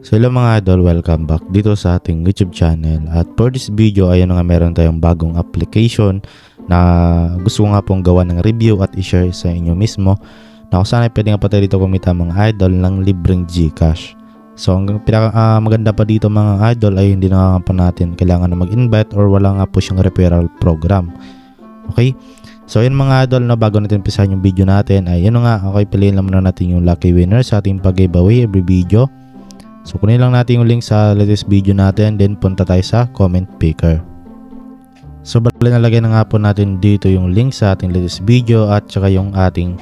So hello mga idol, welcome back dito sa ating YouTube channel. At for this video ay nga meron tayong bagong application na gusto ko nga pong gawa ng review at i-share sa inyo mismo na kung saan ay pwede nga pa tayo dito kumita mga idol ng libreng Gcash. So ang maganda pa dito mga idol ay hindi na nga pa natin kailangan na mag-invite or wala nga po siyang referral program. Okay? So yun mga idol, na bago natin umpisahan yung video natin ay yun nga, okay, piliin lang muna natin yung lucky winner sa ating pag-giveaway every video. So kunin lang natin yung link sa latest video natin, then punta tayo sa comment picker. So bali nalagay na nga po natin dito yung link sa ating latest video at saka yung ating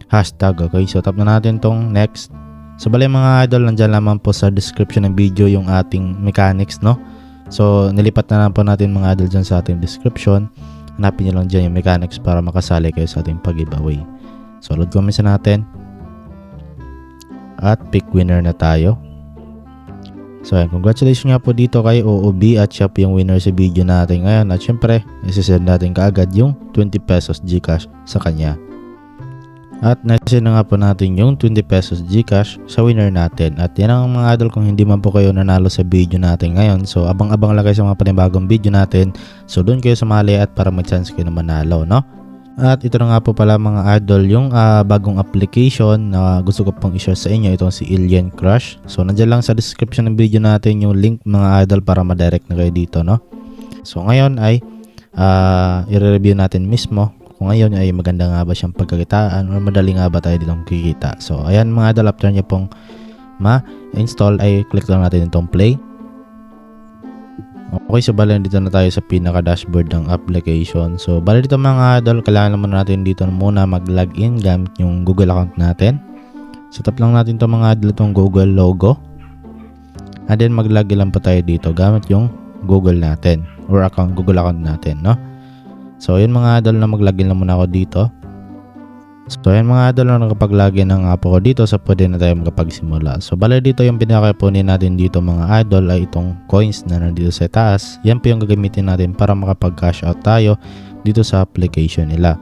hashtag. Okay, so tap na natin tong next. So bali mga idol, nandyan naman po sa description ng video yung ating mechanics, no? So nilipat na lang po natin mga idol dyan sa ating description. Hanapin nyo lang dyan yung mechanics para makasali kayo sa ating pag-giveaway. So load comments na natin. At pick winner na tayo. So ayan, congratulations nga po dito kay OOB at siya po yung winner sa video natin ngayon. At syempre, isisend natin kaagad yung 20 pesos Gcash sa kanya. At nasend na nga po natin yung 20 pesos Gcash sa winner natin. At yan ang mga idol, kung hindi man po kayo nanalo sa video natin ngayon. So abang-abang lang kayo sa mga panibagong video natin. So doon kayo sumali at para may chance kayo na manalo, no? At ito na nga po pala mga idol yung bagong application na gusto ko pong i-share sa inyo, itong si Alien Crush. So nandiyan lang sa description ng video natin yung link mga idol para ma-direct na kayo dito, no? So ngayon ay i-review natin mismo kung ngayon ay maganda nga ba siyang pagkakitaan or madali nga ba tayo ditong kikita. So ayan mga idol, after nyo pong ma-install ay click lang natin itong play. Okay, so bali dito na tayo sa pinaka-dashboard ng application. So bali dito mga idol, kailangan naman natin dito muna mag-login gamit yung Google account natin. So tap lang natin itong mga idol, itong Google logo. And then mag-login lang pa tayo dito gamit yung Google natin or Google account natin, no? So yun mga idol, na mag-login lang muna ako dito. So ayan mga idol, na nakapag-login na nga po ko dito, so pwede na tayo makapagsimula. So bali dito yung pinakapunin natin dito mga idol ay itong coins na nandito sa taas. Yan po yung gagamitin natin para makapag-cash out tayo dito sa application nila.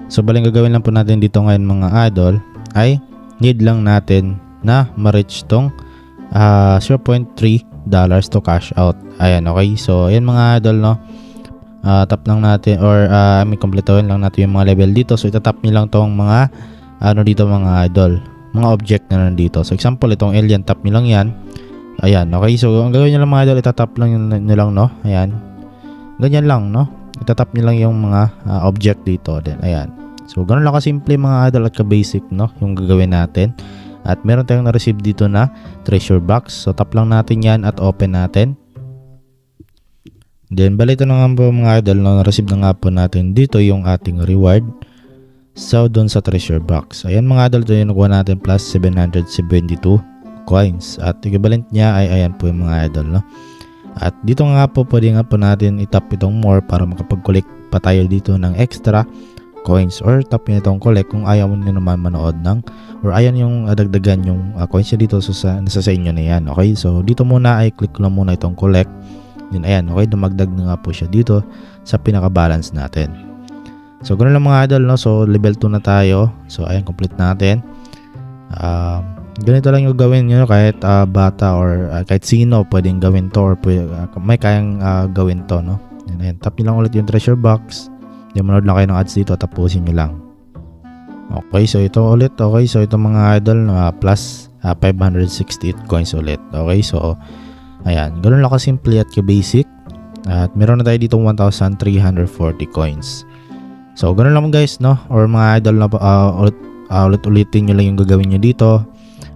So bali gagawin lang po natin dito ngayon mga idol ay need lang natin na ma-reach tong $0.3 to cash out. Ayan, okay. So ayan mga idol, no, tap lang natin or may kompletuhin lang natin yung mga level dito. So itatap nyo lang tong mga dito mga idol, mga object na nandito. So example, itong alien, tap nyo lang yan. Ayan, okay. So ang gagawin nyo lang mga idol, itatap lang nyo lang, no. Ayan, ganyan lang, no. Itatap nyo lang yung mga object dito. Then ayan, so ganun lang kasimple mga idol at ka-basic, no, yung gagawin natin. At meron tayong na-receive dito na treasure box. So tap lang natin yan at open natin. Then balito na nga po mga idol, na na-receive na nga po natin dito yung ating reward. So doon sa treasure box, ayan mga idol, ito yung nakuha natin plus 772 coins. At equivalent niya ay ayan po yung mga idol, no. At dito nga po pwede nga po natin itap itong more para makapag-collect pa tayo dito ng extra coins, or tap nyo itong collect kung ayaw mo nyo naman manood ng or ayaw yung dagdagan yung coins nyo dito nasa sa inyo na yan. Okay, so dito muna ay click lang muna itong collect. Then ayan, okay, dumagdag na nga po siya dito sa pinaka-balance natin. So ganoon lang mga idol, no. So level 2 na tayo. So ayan, complete natin. Ganito lang yung gawin nyo, kahit bata or kahit sino pwedeng gawin to, or may kayang gawin to, no. Ayan, tap nyo lang ulit yung treasure box. Then manood lang kayo ng ads dito, tapusin nyo lang. Okay, so ito ulit. Okay, so ito mga idol, plus 568 coins ulit. Okay, so ayan, ganun lang kasimple at ka-basic. At meron na tayo dito 1,340 coins. So ganun lang guys, no, or mga idol, na ulit-ulitin nyo lang yung gagawin nyo dito.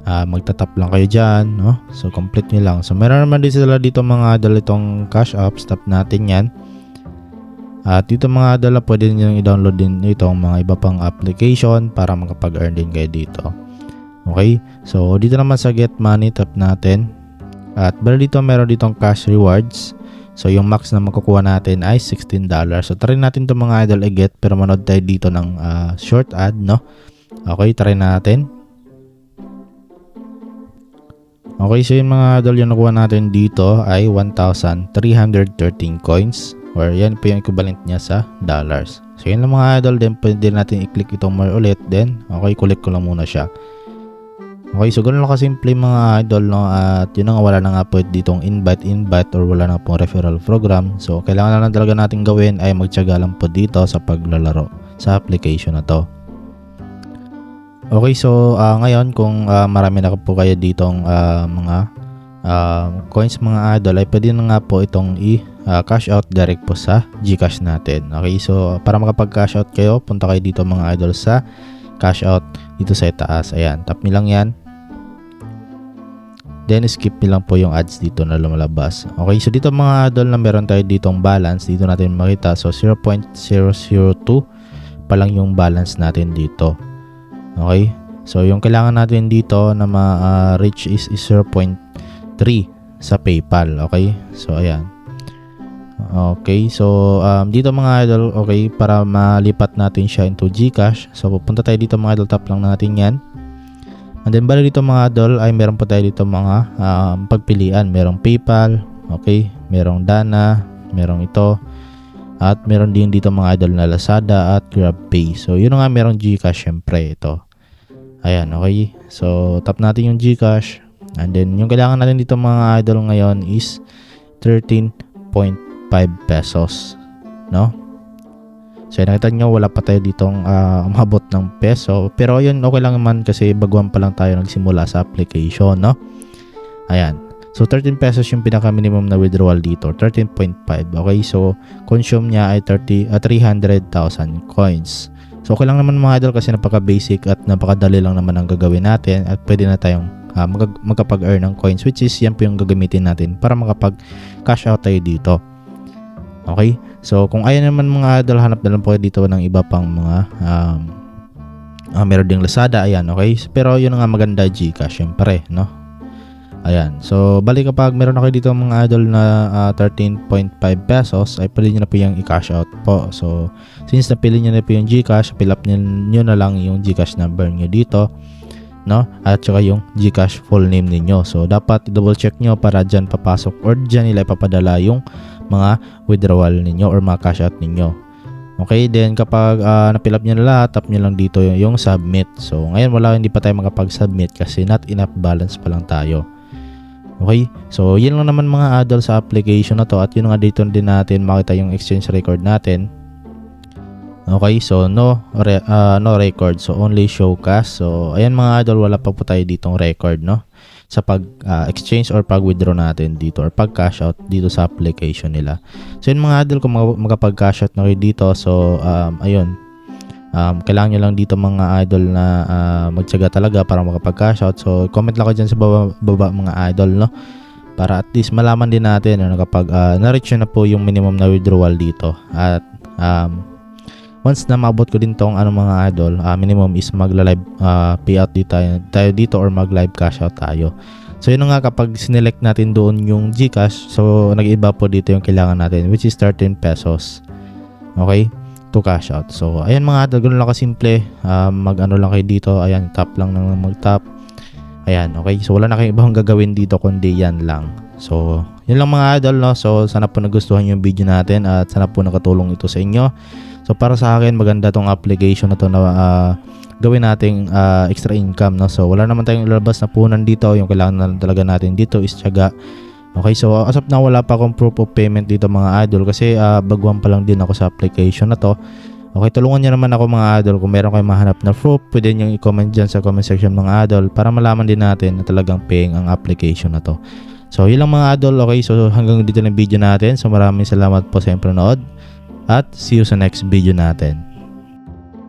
Magtatap lang kayo dyan, no. So complete nyo lang. So meron naman din sila dito mga idol, itong cash apps. Tap natin yan. At dito mga idol, pwede nyo i-download din itong mga iba pang application para makapag-earn din kayo dito. Okay, so dito naman sa get money, tap natin. At bali dito meron ditong cash rewards. So yung max na makukuha natin ay $16. So try natin itong mga idol i-get, pero manood tayo dito ng short ad, no. Okay, try natin. Okay, so yung mga idol, yung nakuha natin dito ay 1,313 coins, or yan po yung equivalent niya sa dollars. So yun lang mga idol, then pwede natin i-click itong more ulit. Then okay, collect ko lang muna siya. Okay, so ganoon lang kasimple mga idol, no? At yun na nga, wala na nga po ditong invite or wala na pong referral program. So kailangan na lang talaga natin gawin ay magtiyaga lang po dito sa paglalaro sa application na to. Okay, so ngayon kung marami na po kayo ditong mga coins mga idol, ay pwede na nga po itong i-cash out direct po sa GCash natin. Okay, so para makapag-cash out kayo, punta kayo dito mga idol sa cash out dito sa itaas. Ayan, tap nyo lang yan. Then skip nyo lang po yung ads dito na lumalabas. Okay, so dito mga idol na meron tayo ditong balance, dito natin makita. So 0.002 pa lang yung balance natin dito. Okay, so yung kailangan natin dito na ma-reach is 0.3 sa PayPal. Okay, so ayan. Okay, so dito mga idol, okay, para malipat natin siya into GCash. So pupunta tayo dito mga idol, tap lang natin yan. And then bali dito mga idol ay meron po tayo dito mga pagpilian. Merong PayPal, okay, merong Dana, merong ito. At meron din dito mga idol na Lazada at GrabPay. So yun nga, merong GCash syempre ito. Ayan, okay. So tap natin yung GCash. And then yung kailangan natin dito mga idol ngayon is 13.5 pesos, no? So nakita nyo, wala pa tayo ditong umabot ng peso. Pero yun, okay lang naman kasi baguhan pa lang tayo nagsimula sa application, no? Ayan. So 13 pesos yung pinaka minimum na withdrawal dito, 13.5. Okay, so consume niya ay 300,000 coins. So okay lang naman mga idol kasi napaka basic at napakadali lang naman ang gagawin natin at pwede na tayong magkapag-earn ng coins, which is yan po yung gagamitin natin para makapag-cash out tayo dito. Okay, so kung ayaw naman mga idol, hanap na lang po dito ng iba pang mga meron ding Lazada, ayan, okay. Pero yun nga maganda, GCash syempre, no? Ayan, so bali kapag meron na kayo dito mga idol na 13.5 pesos, ay pwede nyo na po yung i-cash out po. So since napili nyo na po yung GCash, fill up nyo na lang yung GCash number nyo dito, no? At saka yung GCash full name ninyo. So dapat double check nyo para dyan papasok or dyan nila ipapadala yung mga withdrawal ninyo or mga cash out ninyo. Okay, then kapag na-fill up nyo na lahat, tap nyo lang dito yung submit. So ngayon hindi pa tayo makapag-submit kasi not enough balance pa lang tayo. Okay, so yun lang naman mga idol sa application na to. At yun nga, dito din natin makita yung exchange record natin. Okay, so no record, so only show cash. So ayan mga idol, wala pa po tayo ditong record, no, sa pag exchange or pag withdraw natin dito or pag cash out dito sa application nila. So yun mga idol, kung makapag cash out na kayo dito, so ayun, kailangan nyo lang dito mga idol na magtiyaga talaga para makapag cash out. So comment lang kayo dyan sa baba mga idol, no, para at least malaman din natin kapag na-reach na po yung minimum na withdrawal dito. At once na maabot ko din tong mga idol, minimum is magla-live payout tayo dito or mag-live cash out tayo. So yun nga, kapag sinelect natin doon yung GCash, so nag-iba po dito yung kailangan natin, which is 13 pesos. Okay, to cash out. So ayan mga idol, ganun lang kasimple. Mag-ano lang kayo dito, ayan, tap lang nang mag-tap. Ayan, okay. So wala na kayong ibang gagawin dito kundi yan lang. So yun lang mga idol, no. So sana po nagustuhan yung video natin at sana po nakatulong ito sa inyo. So para sa akin, maganda tong application na to na gawin nating extra income, no. So wala naman tayong ilalabas na punan dito. Yung kailangan na talaga natin dito is tiyaga. Okay, so as of now, wala pa akong proof of payment dito mga idol kasi baguhan pa lang din ako sa application na to. Okay, tulungan nyo naman ako mga idol. Kung meron kayong mahanap na proof, pwede nyo i-comment dyan sa comment section mga idol para malaman din natin na talagang paying ang application na to. So yun lang mga idol. Okay, so hanggang dito na video natin. So maraming salamat po sa inyong panonood at see you sa next video natin.